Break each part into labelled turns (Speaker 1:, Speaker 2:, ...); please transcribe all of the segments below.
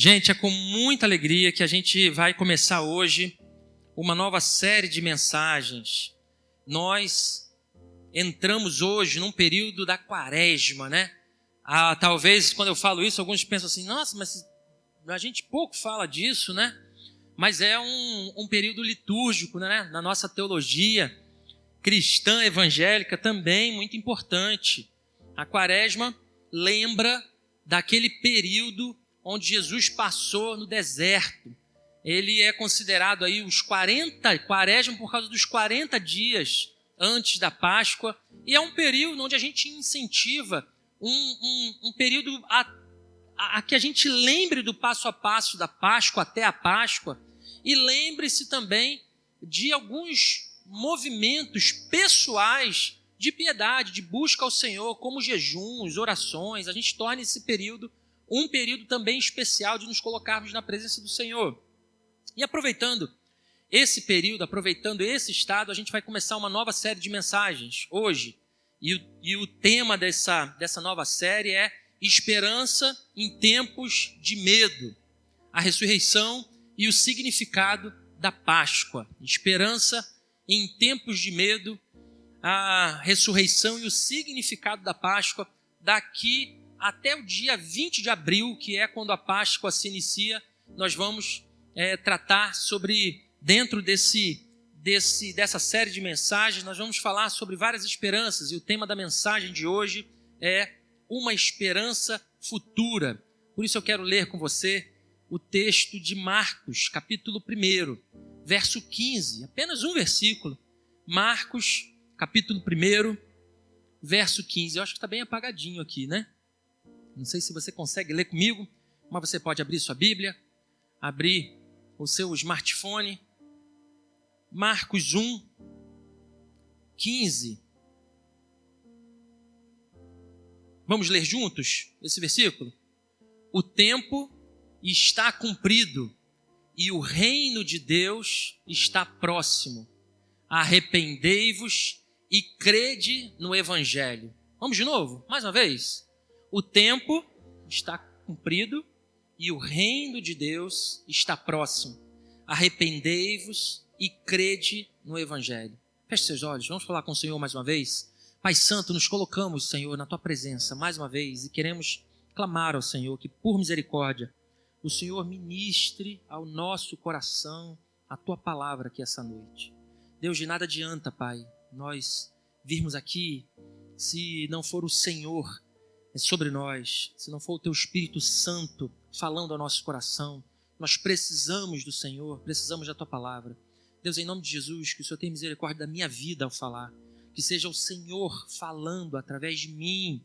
Speaker 1: Gente, é com muita alegria que a gente vai começar hoje uma nova série de mensagens. Nós entramos hoje num período da quaresma, né? Talvez quando eu falo isso, alguns pensam assim, nossa, mas a gente pouco fala disso, né? Mas é um período litúrgico, né? Na nossa teologia cristã evangélica também muito importante. A quaresma lembra daquele período onde Jesus passou no deserto. Ele é considerado aí quaresma por causa dos 40 dias antes da Páscoa, e é um período onde a gente incentiva um período a que a gente lembre do passo a passo da Páscoa até a Páscoa, e lembre-se também de alguns movimentos pessoais de piedade, de busca ao Senhor, como jejuns, orações. A gente torna esse período um período também especial de nos colocarmos na presença do Senhor. E aproveitando esse período, aproveitando esse estado, a gente vai começar uma nova série de mensagens hoje. E o tema dessa nova série é Esperança em Tempos de Medo. A ressurreição e o significado da Páscoa. Esperança em tempos de medo, a ressurreição e o significado da Páscoa, daqui até o dia 20 de abril, que é quando a Páscoa se inicia. Nós vamos tratar sobre, dentro dessa série de mensagens, nós vamos falar sobre várias esperanças, e o tema da mensagem de hoje é uma esperança futura. Por isso eu quero ler com você o texto de Marcos, capítulo 1, verso 15, apenas um versículo. Marcos, capítulo 1, verso 15. Eu acho que está bem apagadinho aqui, né? Não sei se você consegue ler comigo, mas você pode abrir sua Bíblia, abrir o seu smartphone. Marcos 1, 15. Vamos ler juntos esse versículo? O tempo está cumprido e o reino de Deus está próximo. Arrependei-vos e crede no Evangelho. Vamos de novo? Mais uma vez. O tempo está cumprido e o reino de Deus está próximo. Arrependei-vos e crede no Evangelho. Feche seus olhos, vamos falar com o Senhor mais uma vez. Pai Santo, nos colocamos, Senhor, na Tua presença mais uma vez e queremos clamar ao Senhor que, por misericórdia, o Senhor ministre ao nosso coração a Tua palavra aqui essa noite. Deus, de nada adianta, Pai, nós virmos aqui se não for o Senhor sobre nós, se não for o Teu Espírito Santo falando ao nosso coração. Nós precisamos do Senhor, precisamos da Tua palavra. Deus, em nome de Jesus, que o Senhor tenha misericórdia da minha vida ao falar, que seja o Senhor falando através de mim,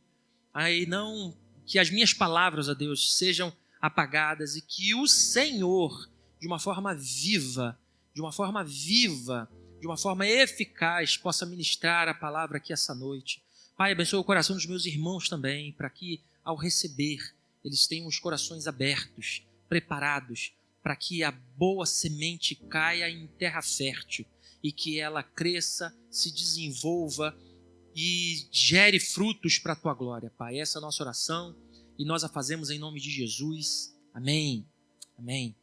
Speaker 1: aí não que as minhas palavras, ó Deus, sejam apagadas, e que o Senhor, de uma forma viva, de uma forma eficaz, possa ministrar a palavra aqui essa noite. Pai, abençoa o coração dos meus irmãos também, para que ao receber, eles tenham os corações abertos, preparados, para que a boa semente caia em terra fértil e que ela cresça, se desenvolva e gere frutos para a Tua glória, Pai. Essa é a nossa oração e nós a fazemos em nome de Jesus. Amém. Amém.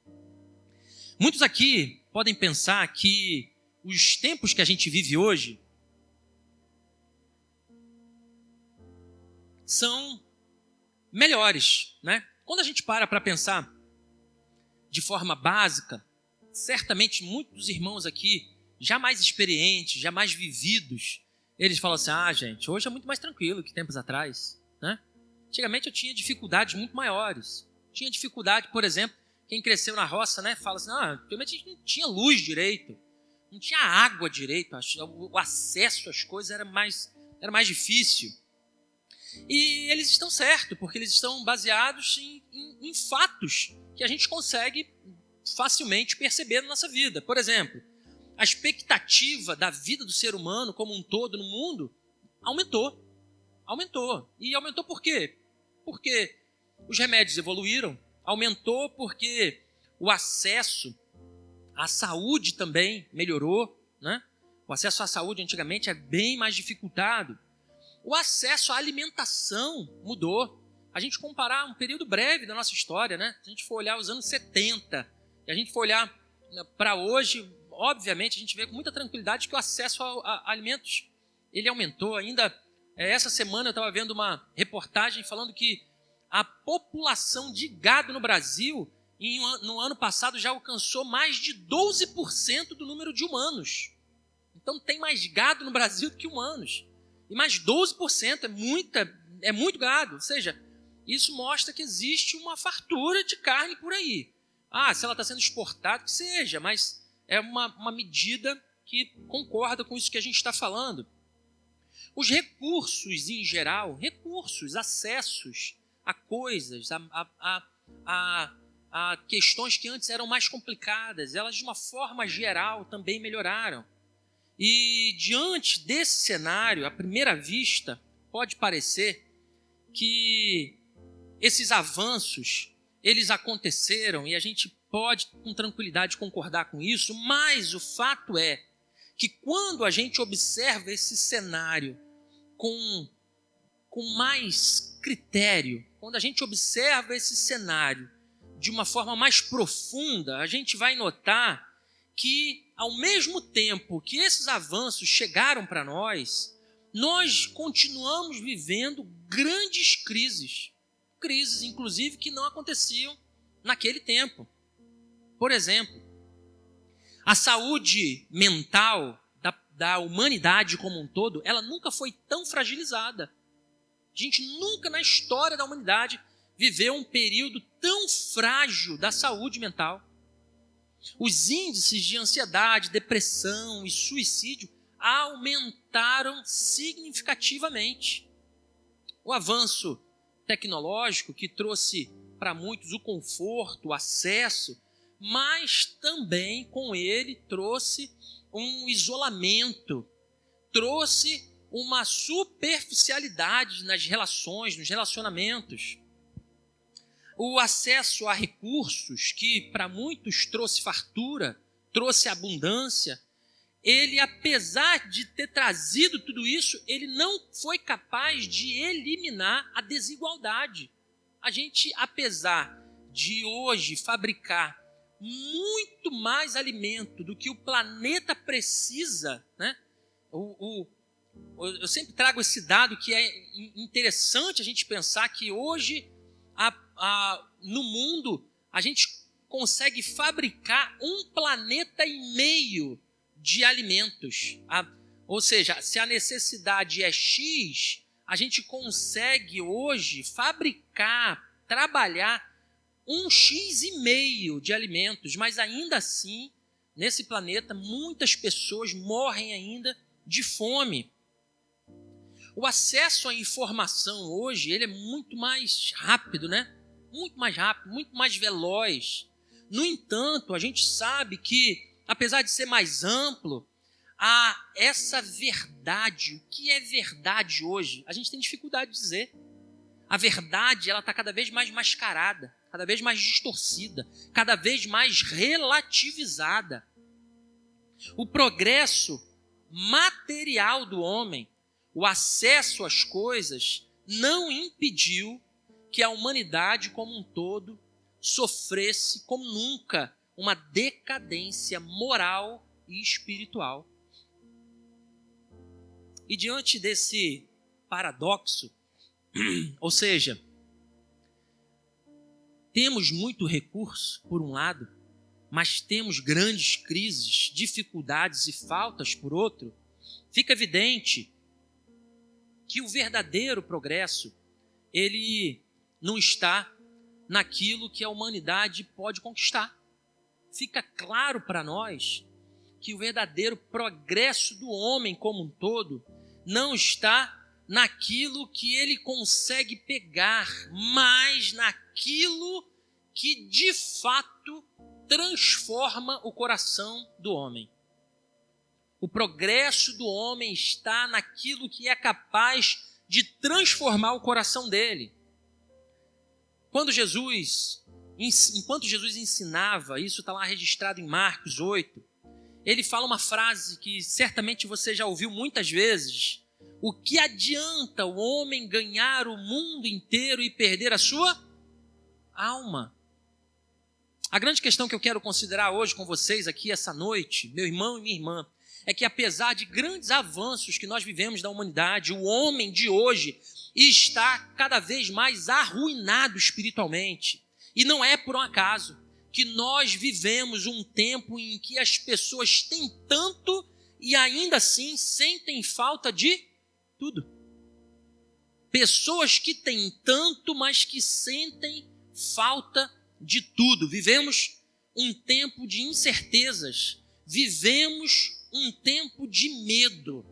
Speaker 1: Muitos aqui podem pensar que os tempos que a gente vive hoje são melhores, né? Quando a gente para pensar de forma básica, certamente muitos dos irmãos aqui, já mais experientes, já mais vividos, eles falam assim, gente, hoje é muito mais tranquilo que tempos atrás, né? Antigamente eu tinha dificuldades muito maiores. Tinha dificuldade, por exemplo, quem cresceu na roça, né, fala assim, antigamente a gente não tinha luz direito, não tinha água direito, o acesso às coisas era mais difícil. E eles estão certos, porque eles estão baseados em fatos que a gente consegue facilmente perceber na nossa vida. Por exemplo, a expectativa da vida do ser humano como um todo no mundo aumentou. E aumentou por quê? Porque os remédios evoluíram, aumentou porque o acesso à saúde também melhorou, né? O acesso à saúde antigamente é bem mais dificultado. O acesso à alimentação mudou. a gente comparar um período breve da nossa história, né? Se a gente for olhar os anos 70, e a gente for olhar para hoje, obviamente a gente vê com muita tranquilidade que o acesso a alimentos, ele aumentou. Ainda essa semana eu estava vendo uma reportagem falando que a população de gado no Brasil, no ano passado, já alcançou mais de 12% do número de humanos. Então tem mais gado no Brasil do que humanos. E mais 12% é muito gado. Ou seja, isso mostra que existe uma fartura de carne por aí. Se ela está sendo exportada, que seja, mas é uma medida que concorda com isso que a gente está falando. Os recursos em geral, acessos a coisas, a questões que antes eram mais complicadas, elas de uma forma geral também melhoraram. E diante desse cenário, à primeira vista, pode parecer que esses avanços, eles aconteceram e a gente pode com tranquilidade concordar com isso, mas o fato é que quando a gente observa esse cenário com mais critério, quando a gente observa esse cenário de uma forma mais profunda, a gente vai notar que, ao mesmo tempo que esses avanços chegaram para nós continuamos vivendo grandes crises, inclusive, que não aconteciam naquele tempo. Por exemplo, a saúde mental da humanidade como um todo, ela nunca foi tão fragilizada. A gente nunca na história da humanidade viveu um período tão frágil da saúde mental. Os índices de ansiedade, depressão e suicídio aumentaram significativamente. O avanço tecnológico que trouxe para muitos o conforto, o acesso, mas também com ele trouxe um isolamento, trouxe uma superficialidade nas relações, nos relacionamentos. O acesso a recursos, que para muitos trouxe fartura, trouxe abundância, ele, apesar de ter trazido tudo isso, ele não foi capaz de eliminar a desigualdade. A gente, apesar de hoje fabricar muito mais alimento do que o planeta precisa, né? Eu sempre trago esse dado que é interessante a gente pensar que hoje no mundo a gente consegue fabricar 1,5 planeta de alimentos. Ou seja, se a necessidade é X, a gente consegue hoje fabricar, trabalhar 1,5 x de alimentos, mas ainda assim, nesse planeta, muitas pessoas morrem ainda de fome. O acesso à informação hoje, ele é muito mais rápido, né? Muito mais rápido, muito mais veloz. No entanto, a gente sabe que, apesar de ser mais amplo, essa verdade, o que é verdade hoje, a gente tem dificuldade de dizer. A verdade, ela está cada vez mais mascarada, cada vez mais distorcida, cada vez mais relativizada. O progresso material do homem, o acesso às coisas, não impediu que a humanidade como um todo sofresse como nunca uma decadência moral e espiritual. E diante desse paradoxo, ou seja, temos muito recurso, por um lado, mas temos grandes crises, dificuldades e faltas, por outro, fica evidente que o verdadeiro progresso, ele não está naquilo que a humanidade pode conquistar. Fica claro para nós que o verdadeiro progresso do homem como um todo não está naquilo que ele consegue pegar, mas naquilo que de fato transforma o coração do homem. O progresso do homem está naquilo que é capaz de transformar o coração dele. Enquanto Jesus ensinava, isso está lá registrado em Marcos 8, ele fala uma frase que certamente você já ouviu muitas vezes, O que adianta o homem ganhar o mundo inteiro e perder a sua alma? A grande questão que eu quero considerar hoje com vocês aqui essa noite, meu irmão e minha irmã, é que apesar de grandes avanços que nós vivemos da humanidade, o homem de hoje está cada vez mais arruinado espiritualmente. E não é por um acaso que nós vivemos um tempo em que as pessoas têm tanto e ainda assim sentem falta de tudo. Pessoas que têm tanto, mas que sentem falta de tudo. Vivemos um tempo de incertezas. Vivemos um tempo de medo.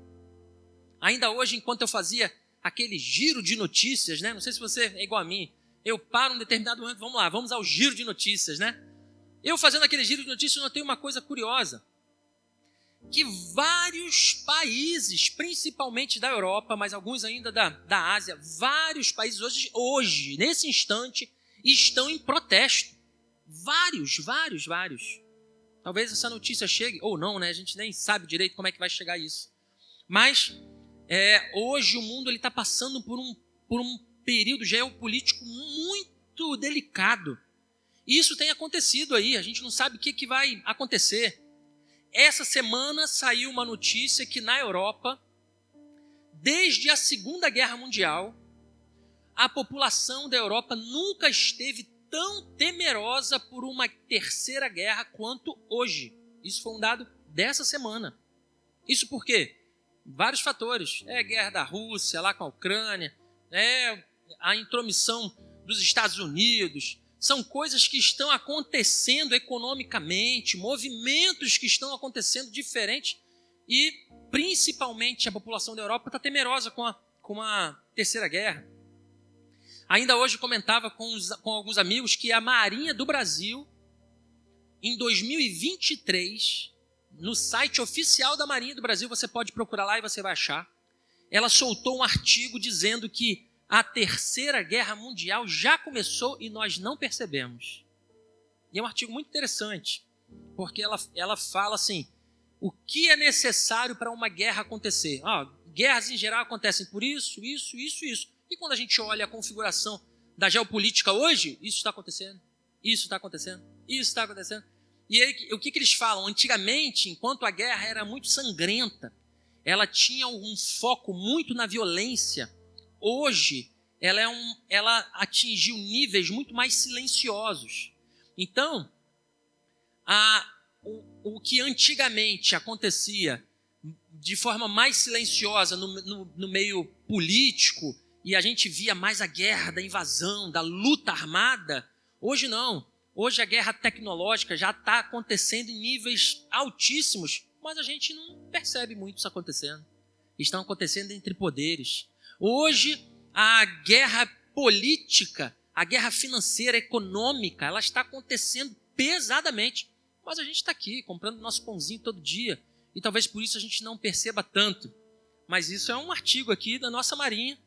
Speaker 1: Ainda hoje, enquanto eu fazia aquele giro de notícias, né? Não sei se você é igual a mim. Eu paro um determinado momento, vamos ao giro de notícias, né? Eu fazendo aquele giro de notícias, notei uma coisa curiosa. Que vários países, principalmente da Europa, mas alguns ainda da Ásia, vários países hoje, nesse instante, estão em protesto. Vários. Talvez essa notícia chegue, ou não, né? A gente nem sabe direito como é que vai chegar isso. Mas hoje o mundo está passando por um período geopolítico muito delicado. E isso tem acontecido aí, a gente não sabe o que vai acontecer. Essa semana saiu uma notícia que na Europa, desde a Segunda Guerra Mundial, a população da Europa nunca esteve tão temerosa por uma terceira guerra quanto hoje. Isso foi um dado dessa semana. Isso por quê? Vários fatores. A guerra da Rússia lá com a Ucrânia, a intromissão dos Estados Unidos. São coisas que estão acontecendo economicamente, movimentos que estão acontecendo diferentes e, principalmente, a população da Europa está temerosa com a terceira guerra. Ainda hoje comentava com alguns amigos que a Marinha do Brasil, em 2023, no site oficial da Marinha do Brasil, você pode procurar lá e você vai achar, ela soltou um artigo dizendo que a Terceira Guerra Mundial já começou e nós não percebemos. E é um artigo muito interessante, porque ela fala assim, o que é necessário para uma guerra acontecer? Guerras em geral acontecem por isso. E quando a gente olha a configuração da geopolítica hoje, isso está acontecendo. E aí, o que eles falam? Antigamente, enquanto a guerra era muito sangrenta, ela tinha um foco muito na violência. Hoje, ela atingiu níveis muito mais silenciosos. Então, o que antigamente acontecia de forma mais silenciosa no meio político, e a gente via mais a guerra da invasão, da luta armada, hoje não. Hoje a guerra tecnológica já está acontecendo em níveis altíssimos, mas a gente não percebe muito isso acontecendo. Estão acontecendo entre poderes. Hoje a guerra política, a guerra financeira, econômica, ela está acontecendo pesadamente. Mas a gente está aqui comprando nosso pãozinho todo dia e talvez por isso a gente não perceba tanto. Mas isso é um artigo aqui da nossa Marinha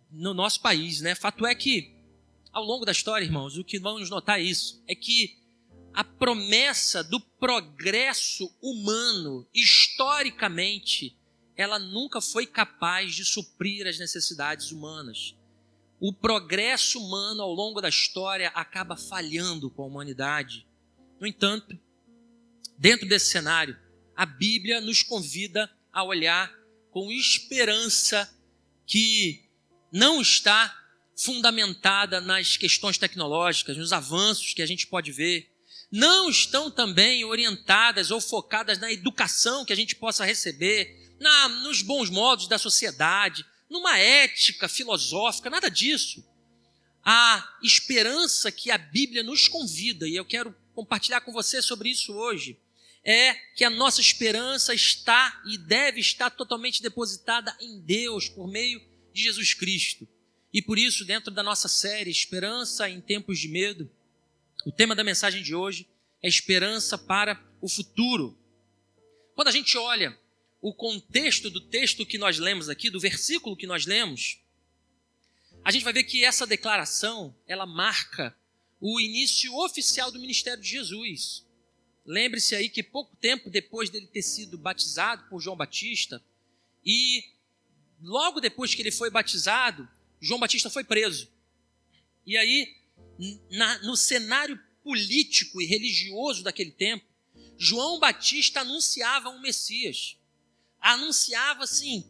Speaker 1: no nosso país, né? Fato é que, ao longo da história, irmãos, o que vamos notar é que a promessa do progresso humano, historicamente, ela nunca foi capaz de suprir as necessidades humanas. O progresso humano, ao longo da história, acaba falhando com a humanidade. No entanto, dentro desse cenário, a Bíblia nos convida a olhar com esperança que não está fundamentada nas questões tecnológicas, nos avanços que a gente pode ver, não estão também orientadas ou focadas na educação que a gente possa receber, nos bons modos da sociedade, numa ética filosófica, nada disso. A esperança que a Bíblia nos convida, e eu quero compartilhar com você sobre isso hoje, é que a nossa esperança está e deve estar totalmente depositada em Deus por meio de Jesus Cristo. E por isso, dentro da nossa série Esperança em Tempos de Medo, o tema da mensagem de hoje é esperança para o futuro. Quando a gente olha o contexto do texto que nós lemos aqui, do versículo que nós lemos, a gente vai ver que essa declaração, ela marca o início oficial do ministério de Jesus. Lembre-se aí que pouco tempo depois dele ter sido batizado por João Batista e logo depois que ele foi batizado, João Batista foi preso. E aí, no cenário político e religioso daquele tempo, João Batista anunciava um Messias. Anunciava, assim,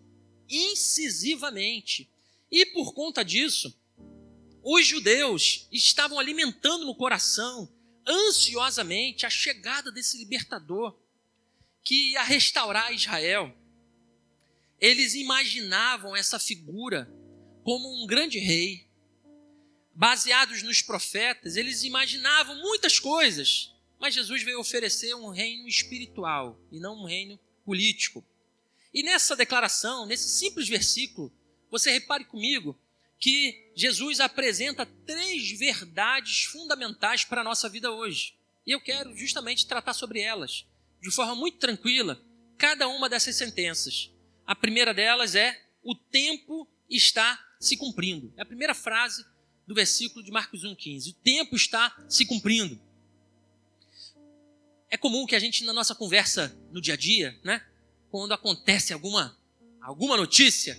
Speaker 1: incisivamente. E por conta disso, os judeus estavam alimentando no coração, ansiosamente, a chegada desse libertador que ia restaurar Israel. Eles imaginavam essa figura como um grande rei. Baseados nos profetas, eles imaginavam muitas coisas, mas Jesus veio oferecer um reino espiritual e não um reino político. E nessa declaração, nesse simples versículo, você repare comigo que Jesus apresenta 3 verdades fundamentais para a nossa vida hoje. E eu quero justamente tratar sobre elas, de forma muito tranquila, cada uma dessas sentenças. A primeira delas é: o tempo está se cumprindo. É a primeira frase do versículo de Marcos 1,15. O tempo está se cumprindo. É comum que a gente, na nossa conversa no dia a dia, né, quando acontece alguma notícia,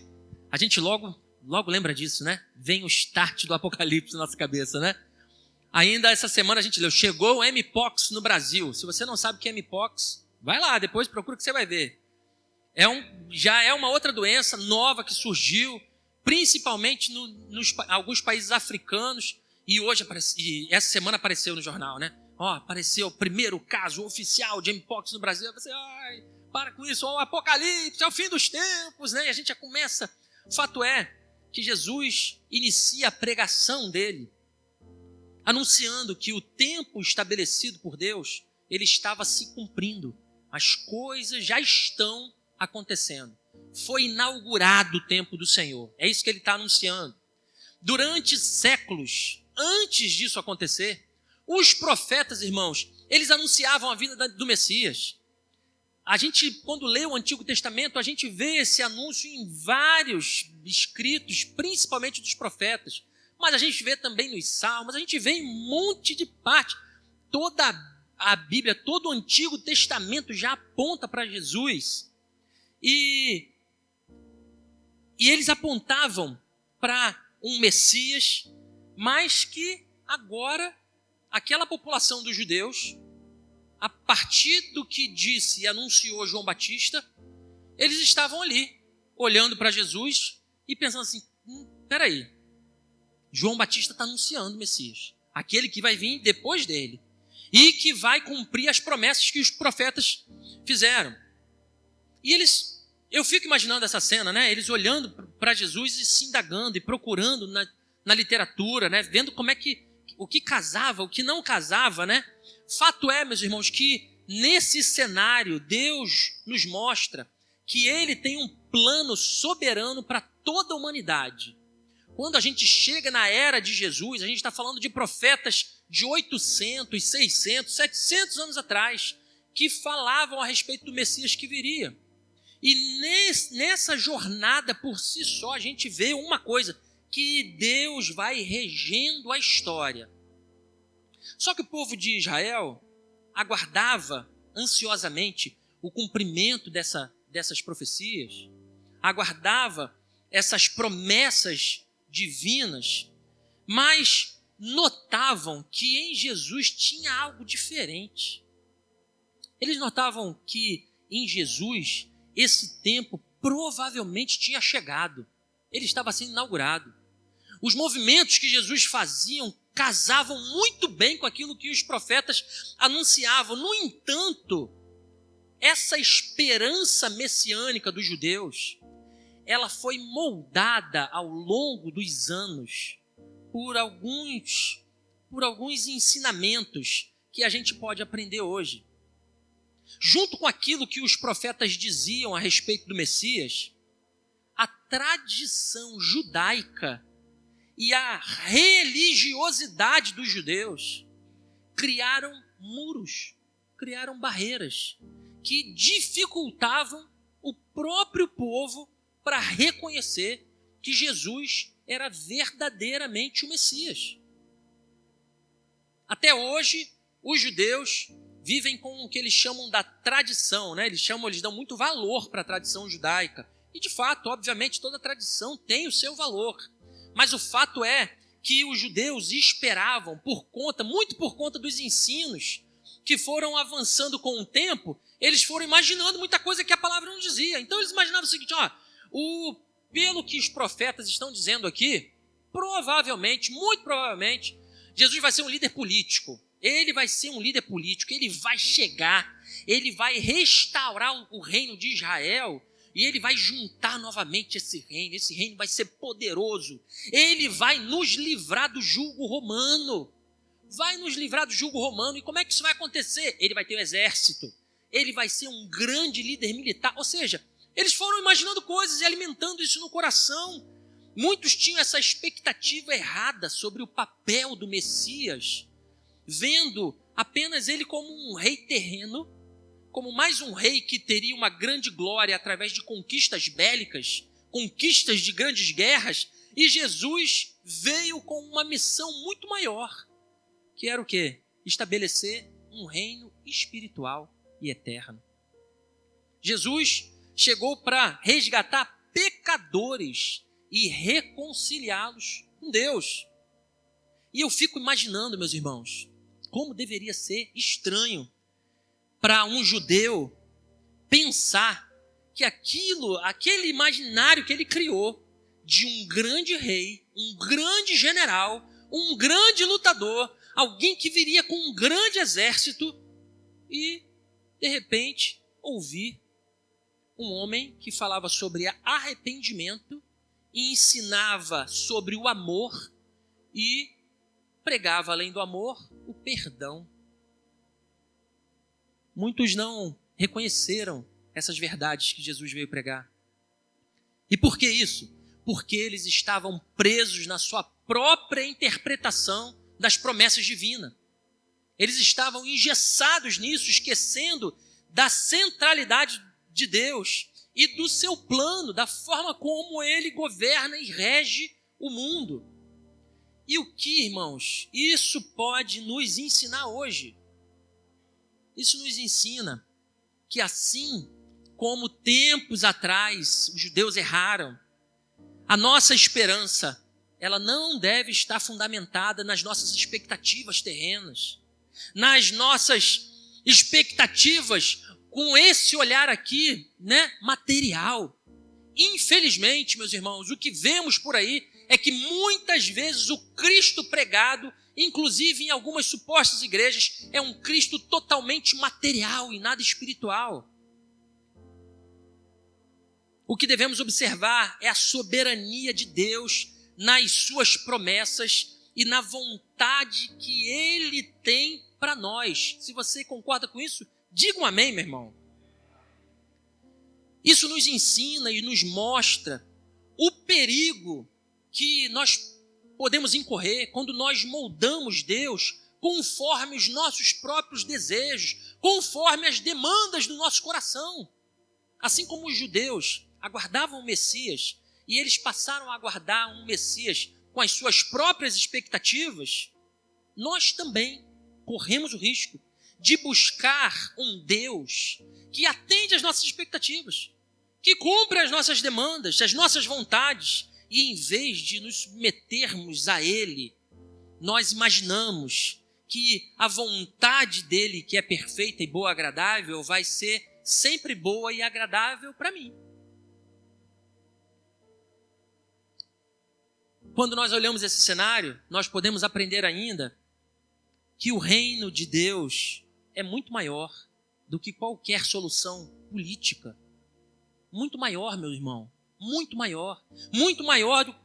Speaker 1: a gente logo lembra disso, né? Vem o start do Apocalipse na nossa cabeça, né? Ainda essa semana a gente leu: chegou o Mpox no Brasil. Se você não sabe o que é Mpox, vai lá, depois procura que você vai ver. Já é uma outra doença nova que surgiu, principalmente nos alguns países africanos, e essa semana apareceu no jornal, né? Apareceu o primeiro caso oficial de Mpox no Brasil. Você, para com isso, o Apocalipse, é o fim dos tempos, né? E a gente já começa. Fato é que Jesus inicia a pregação dele, anunciando que o tempo estabelecido por Deus, ele estava se cumprindo. As coisas já estão acontecendo. Foi inaugurado o tempo do Senhor. É isso que ele está anunciando. Durante séculos, antes disso acontecer, os profetas, irmãos, eles anunciavam a vinda do Messias. A gente, quando lê o Antigo Testamento, a gente vê esse anúncio em vários escritos, principalmente dos profetas. Mas a gente vê também nos Salmos, a gente vê em um monte de parte. Toda a Bíblia, todo o Antigo Testamento já aponta para Jesus. E eles apontavam para um Messias, mas que agora aquela população dos judeus, a partir do que disse e anunciou João Batista, eles estavam ali, olhando para Jesus e pensando assim: peraí, João Batista está anunciando o Messias, aquele que vai vir depois dele, e que vai cumprir as promessas que os profetas fizeram. E eu fico imaginando essa cena, né? Eles olhando para Jesus e se indagando e procurando na literatura, né? Vendo o que casava, o que não casava, né? Fato é, meus irmãos, que nesse cenário Deus nos mostra que Ele tem um plano soberano para toda a humanidade. Quando a gente chega na era de Jesus, a gente está falando de profetas de 800, 600, 700 anos atrás, que falavam a respeito do Messias que viria. E nessa jornada por si só, a gente vê uma coisa: que Deus vai regendo a história. Só que o povo de Israel aguardava ansiosamente o cumprimento dessas profecias, aguardava essas promessas divinas, mas notavam que em Jesus tinha algo diferente. Eles notavam que em Jesus esse tempo provavelmente tinha chegado. Ele estava sendo inaugurado. Os movimentos que Jesus fazia casavam muito bem com aquilo que os profetas anunciavam. No entanto, essa esperança messiânica dos judeus, ela foi moldada ao longo dos anos por alguns ensinamentos que a gente pode aprender hoje. Junto com aquilo que os profetas diziam a respeito do Messias, a tradição judaica e a religiosidade dos judeus criaram muros, criaram barreiras que dificultavam o próprio povo para reconhecer que Jesus era verdadeiramente o Messias. Até hoje, os judeus vivem com o que eles chamam da tradição, né? Eles dão muito valor para a tradição judaica. E de fato, obviamente, toda tradição tem o seu valor. Mas o fato é que os judeus esperavam, muito por conta dos ensinos que foram avançando com o tempo, eles foram imaginando muita coisa que a palavra não dizia. Então eles imaginavam o seguinte, pelo que os profetas estão dizendo aqui, provavelmente, muito provavelmente, Jesus vai ser um líder político. Ele vai ser um líder político, ele vai chegar, ele vai restaurar o reino de Israel e ele vai juntar novamente esse reino vai ser poderoso. Ele vai nos livrar do jugo romano. E como é que isso vai acontecer? Ele vai ter um exército, ele vai ser um grande líder militar. Ou seja, eles foram imaginando coisas e alimentando isso no coração. Muitos tinham essa expectativa errada sobre o papel do Messias, vendo apenas ele como um rei terreno, como mais um rei que teria uma grande glória através de conquistas bélicas, conquistas de grandes guerras, e Jesus veio com uma missão muito maior, que era o quê? Estabelecer um reino espiritual e eterno. Jesus chegou para resgatar pecadores e reconciliá-los com Deus. E eu fico imaginando, meus irmãos, como deveria ser estranho para um judeu pensar que aquele imaginário que ele criou de um grande rei, um grande general, um grande lutador, alguém que viria com um grande exército e, de repente, ouvir um homem que falava sobre arrependimento e ensinava sobre o amor e pregava, além do amor, o perdão. Muitos não reconheceram essas verdades que Jesus veio pregar. E por que isso? Porque eles estavam presos na sua própria interpretação das promessas divinas. Eles estavam engessados nisso, esquecendo da centralidade de Deus e do seu plano, da forma como Ele governa e rege o mundo. E o que, irmãos, isso pode nos ensinar hoje? Isso nos ensina que assim como tempos atrás os judeus erraram, a nossa esperança, ela não deve estar fundamentada nas nossas expectativas terrenas, nas nossas expectativas com esse olhar aqui, material. Infelizmente, meus irmãos, o que vemos por aí é que muitas vezes o Cristo pregado, inclusive em algumas supostas igrejas, é um Cristo totalmente material e nada espiritual. O que devemos observar é a soberania de Deus nas suas promessas e na vontade que Ele tem para nós. Se você concorda com isso, diga um amém, meu irmão. Isso nos ensina e nos mostra o perigo que nós podemos incorrer quando nós moldamos Deus conforme os nossos próprios desejos, conforme as demandas do nosso coração. Assim como os judeus aguardavam o Messias e eles passaram a aguardar um Messias com as suas próprias expectativas, nós também corremos o risco de buscar um Deus que atende às nossas expectativas, que cumpre as nossas demandas, as nossas vontades, e em vez de nos submetermos a Ele, nós imaginamos que a vontade dEle, que é perfeita e boa, agradável, vai ser sempre boa e agradável para mim. Quando nós olhamos esse cenário, nós podemos aprender ainda que o reino de Deus é muito maior do que qualquer solução política. Muito maior, meu irmão, muito maior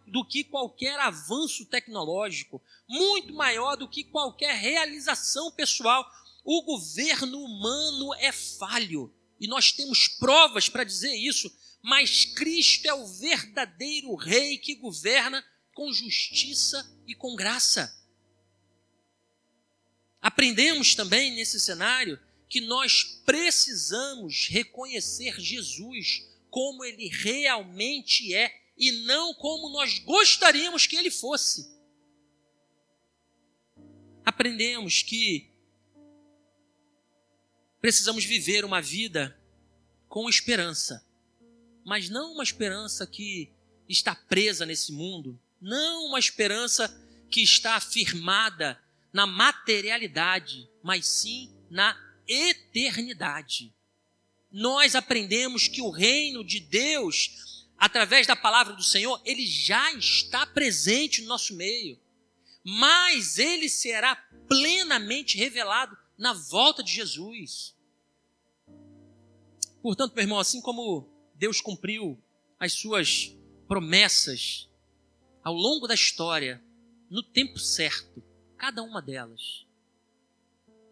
Speaker 1: do que qualquer avanço tecnológico, muito maior do que qualquer realização pessoal. O governo humano é falho e nós temos provas para dizer isso, mas Cristo é o verdadeiro rei que governa com justiça e com graça. Aprendemos também nesse cenário que nós precisamos reconhecer Jesus como Ele realmente é e não como nós gostaríamos que Ele fosse. Aprendemos que precisamos viver uma vida com esperança, mas não uma esperança que está presa nesse mundo, não uma esperança que está firmada na materialidade, mas sim na eternidade. Nós aprendemos que o reino de Deus, através da palavra do Senhor, ele já está presente no nosso meio, mas ele será plenamente revelado na volta de Jesus. Portanto, meu irmão, assim como Deus cumpriu as suas promessas ao longo da história, no tempo certo, cada uma delas,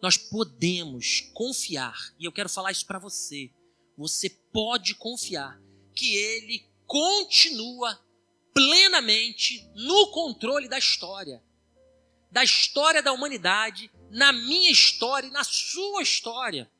Speaker 1: nós podemos confiar, e eu quero falar isso para você, você pode confiar que Ele continua plenamente no controle da história da humanidade, na minha história e na sua história.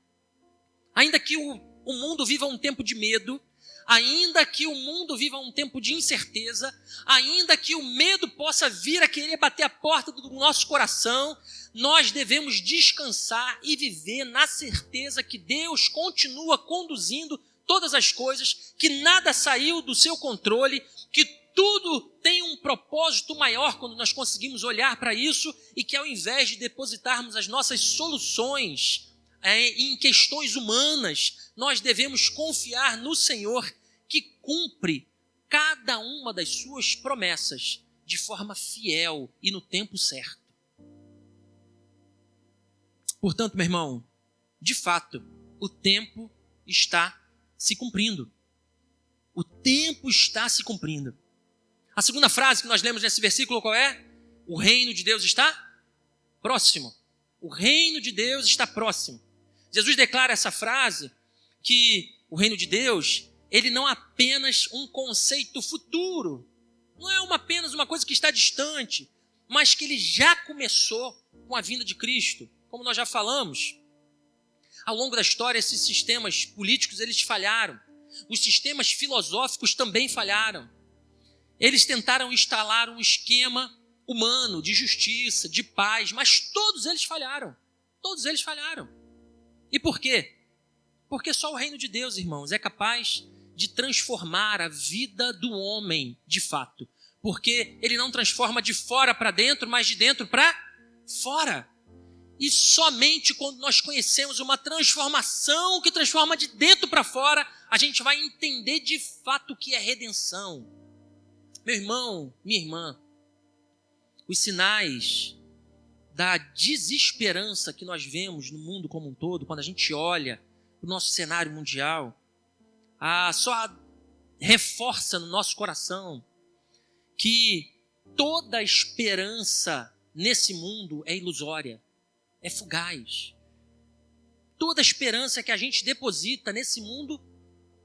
Speaker 1: Ainda que o mundo viva um tempo de medo, ainda que o mundo viva um tempo de incerteza, ainda que o medo possa vir a querer bater a porta do nosso coração, nós devemos descansar e viver na certeza que Deus continua conduzindo todas as coisas, que nada saiu do seu controle, que tudo tem um propósito maior quando nós conseguimos olhar para isso e que ao invés de depositarmos as nossas soluções em questões humanas, nós devemos confiar no Senhor que cumpre cada uma das suas promessas de forma fiel e no tempo certo. Portanto, meu irmão, de fato, o tempo está se cumprindo. O tempo está se cumprindo. A segunda frase que nós lemos nesse versículo qual é? O reino de Deus está próximo. O reino de Deus está próximo. Jesus declara essa frase que o reino de Deus, ele não é apenas um conceito futuro, não é apenas uma coisa que está distante, mas que ele já começou com a vinda de Cristo. Como nós já falamos, ao longo da história, esses sistemas políticos, eles falharam. Os sistemas filosóficos também falharam. Eles tentaram instalar um esquema humano de justiça, de paz, mas todos eles falharam. Todos eles falharam. E por quê? Porque só o reino de Deus, irmãos, é capaz de transformar a vida do homem de fato. Porque ele não transforma de fora para dentro, mas de dentro para fora. E somente quando nós conhecemos uma transformação que transforma de dentro para fora, a gente vai entender de fato o que é redenção. Meu irmão, minha irmã, os sinais da desesperança que nós vemos no mundo como um todo, quando a gente olha o nosso cenário mundial, só reforça no nosso coração que toda esperança nesse mundo é ilusória, é fugaz. Toda esperança que a gente deposita nesse mundo,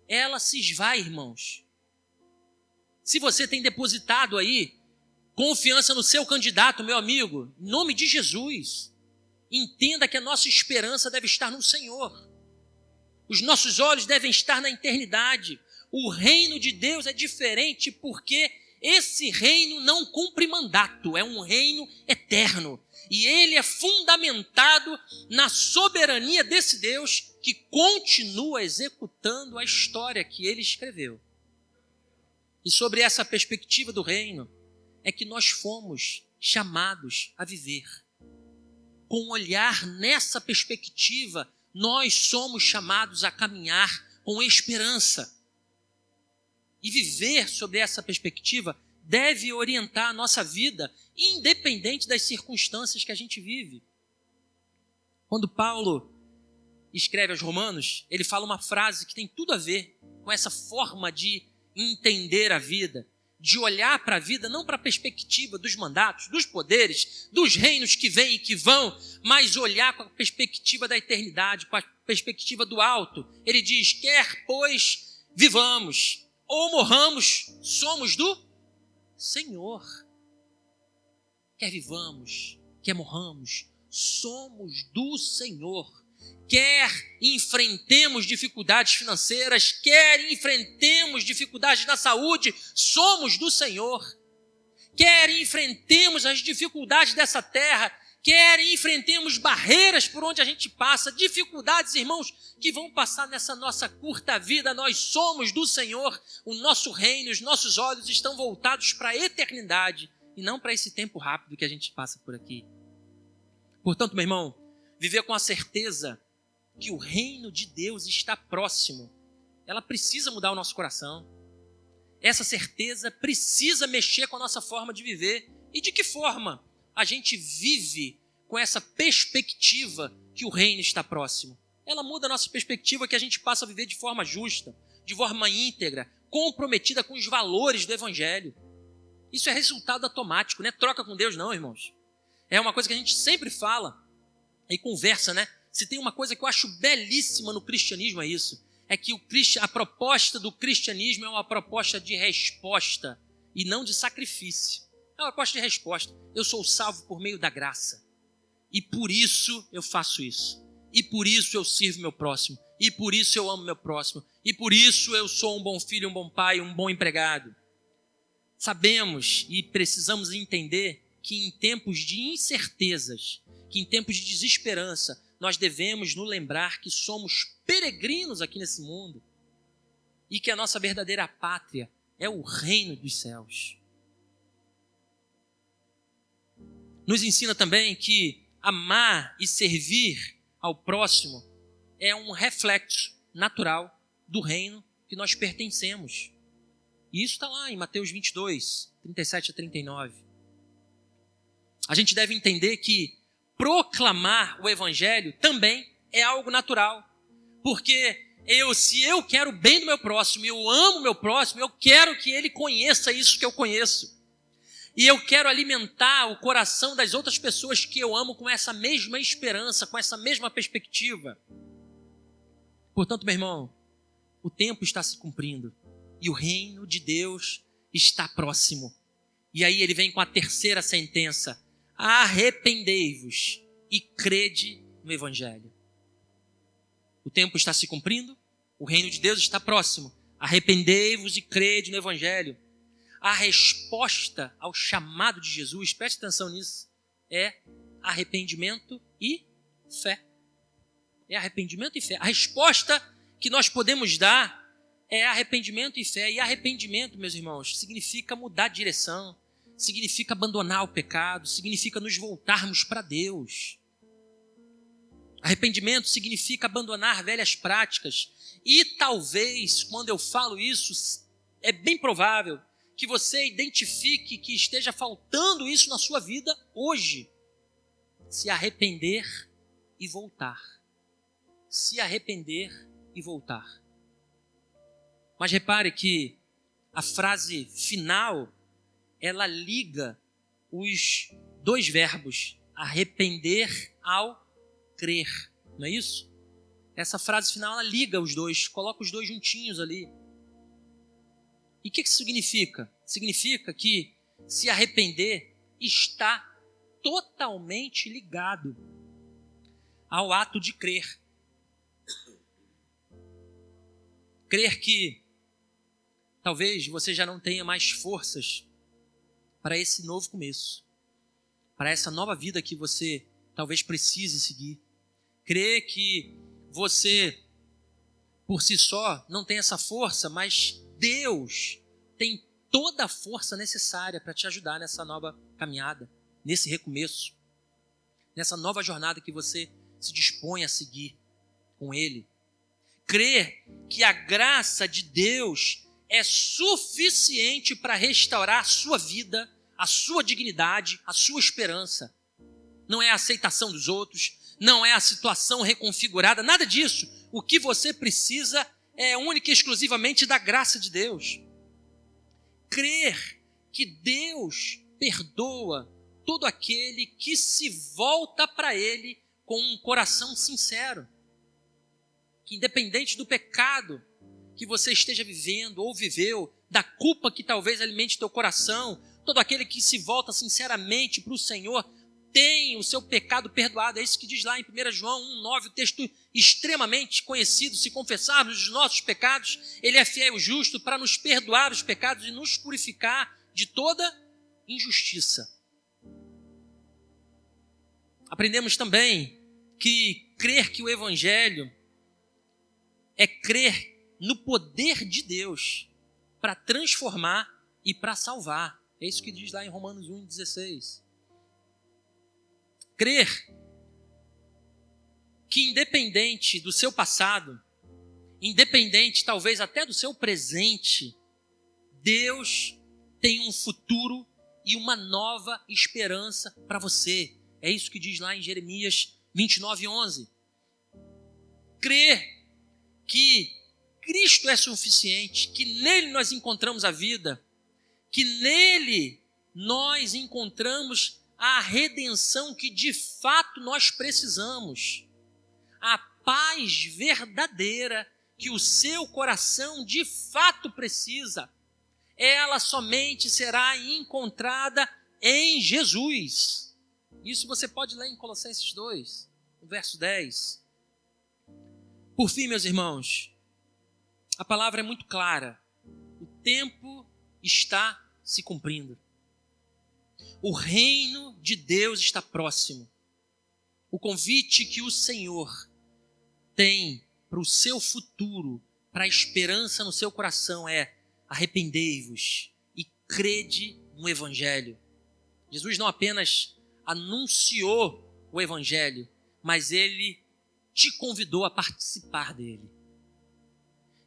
Speaker 1: ela se esvai, irmãos. Se você tem depositado aí confiança no seu candidato, meu amigo, em nome de Jesus, entenda que a nossa esperança deve estar no Senhor. Os nossos olhos devem estar na eternidade. O reino de Deus é diferente porque esse reino não cumpre mandato, é um reino eterno. E ele é fundamentado na soberania desse Deus que continua executando a história que ele escreveu. E sobre essa perspectiva do reino é que nós fomos chamados a viver. Com um olhar nessa perspectiva, nós somos chamados a caminhar com esperança. E viver sobre essa perspectiva deve orientar a nossa vida, independente das circunstâncias que a gente vive. Quando Paulo escreve aos Romanos, ele fala uma frase que tem tudo a ver com essa forma de entender a vida, de olhar para a vida não para a perspectiva dos mandatos, dos poderes, dos reinos que vêm e que vão, mas olhar com a perspectiva da eternidade, com a perspectiva do alto. Ele diz, quer pois vivamos ou morramos, somos do Senhor. Quer vivamos, quer morramos, somos do Senhor. Quer enfrentemos dificuldades financeiras, quer enfrentemos dificuldades na saúde, somos do Senhor. Quer enfrentemos as dificuldades dessa terra, quer enfrentemos barreiras por onde a gente passa, dificuldades, irmãos, que vão passar nessa nossa curta vida. Nós somos do Senhor, o nosso reino, os nossos olhos estão voltados para a eternidade e não para esse tempo rápido que a gente passa por aqui. Portanto, meu irmão, viver com a certeza que o reino de Deus está próximo, ela precisa mudar o nosso coração. Essa certeza precisa mexer com a nossa forma de viver. E de que forma a gente vive com essa perspectiva que o reino está próximo? Ela muda a nossa perspectiva, que a gente passa a viver de forma justa, de forma íntegra, comprometida com os valores do Evangelho. Isso é resultado automático, não é troca com Deus não, irmãos. É uma coisa que a gente sempre fala e conversa, né? Se tem uma coisa que eu acho belíssima no cristianismo é isso. É que a proposta do cristianismo é uma proposta de resposta e não de sacrifício. É uma proposta de resposta. Eu sou salvo por meio da graça. E por isso eu faço isso. E por isso eu sirvo meu próximo. E por isso eu amo meu próximo. E por isso eu sou um bom filho, um bom pai, um bom empregado. Sabemos e precisamos entender que em tempos de incertezas, que em tempos de desesperança, nós devemos nos lembrar que somos peregrinos aqui nesse mundo e que a nossa verdadeira pátria é o reino dos céus. Nos ensina também que amar e servir ao próximo é um reflexo natural do reino que nós pertencemos. E isso está lá em Mateus 22, 37 a 39. A gente deve entender que proclamar o Evangelho também é algo natural. Porque se eu quero o bem do meu próximo, eu amo o meu próximo, eu quero que ele conheça isso que eu conheço. E eu quero alimentar o coração das outras pessoas que eu amo com essa mesma esperança, com essa mesma perspectiva. Portanto, meu irmão, o tempo está se cumprindo e o reino de Deus está próximo. E aí ele vem com a terceira sentença: arrependei-vos e crede no Evangelho. O tempo está se cumprindo, o reino de Deus está próximo. Arrependei-vos e crede no Evangelho. A resposta ao chamado de Jesus, preste atenção nisso, é arrependimento e fé. É arrependimento e fé. A resposta que nós podemos dar é arrependimento e fé. E arrependimento, meus irmãos, significa mudar de direção, significa abandonar o pecado, significa nos voltarmos para Deus. Arrependimento significa abandonar velhas práticas. E talvez, quando eu falo isso, é bem provável que você identifique que esteja faltando isso na sua vida hoje. Se arrepender e voltar. Se arrepender e voltar. Mas repare que a frase final, ela liga os dois verbos, arrepender ao crer, não é isso? Essa frase final, ela liga os dois, coloca os dois juntinhos ali. E o que isso significa? Significa que se arrepender está totalmente ligado ao ato de crer. Crer que talvez você já não tenha mais forças para esse novo começo, para essa nova vida que você talvez precise seguir. Crer que você, por si só, não tem essa força, mas Deus tem toda a força necessária para te ajudar nessa nova caminhada, nesse recomeço, nessa nova jornada que você se dispõe a seguir com Ele. Crer que a graça de Deus é suficiente para restaurar a sua vida, a sua dignidade, a sua esperança. Não é a aceitação dos outros, não é a situação reconfigurada, nada disso. O que você precisa é única e exclusivamente da graça de Deus. Crer que Deus perdoa todo aquele que se volta para Ele com um coração sincero. Que independente do pecado que você esteja vivendo ou viveu, da culpa que talvez alimente teu coração, todo aquele que se volta sinceramente para o Senhor tem o seu pecado perdoado. É isso que diz lá em 1 João 1,9, o texto extremamente conhecido: se confessarmos os nossos pecados, Ele é fiel e justo para nos perdoar os pecados e nos purificar de toda injustiça. Aprendemos também que crer que o Evangelho é crer no poder de Deus para transformar e para salvar. É isso que diz lá em Romanos 1,16. Crer que independente do seu passado, independente talvez até do seu presente, Deus tem um futuro e uma nova esperança para você. É isso que diz lá em Jeremias 29:11. Crer que Cristo é suficiente, que nele nós encontramos a vida, que nele nós encontramos a redenção que de fato nós precisamos, a paz verdadeira que o seu coração de fato precisa, ela somente será encontrada em Jesus. Isso você pode ler em Colossenses 2, no verso 10. Por fim, meus irmãos, a palavra é muito clara. O tempo está se cumprindo. O reino de Deus está próximo. O convite que o Senhor tem para o seu futuro, para a esperança no seu coração é: arrependei-vos e crede no Evangelho. Jesus não apenas anunciou o Evangelho, mas ele te convidou a participar dele.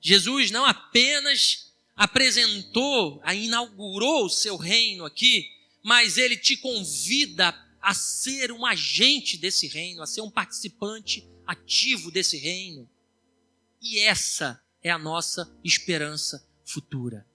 Speaker 1: Jesus não apenas apresentou, inaugurou o seu reino aqui, mas ele te convida a ser um agente desse reino, a ser um participante ativo desse reino. E essa é a nossa esperança futura.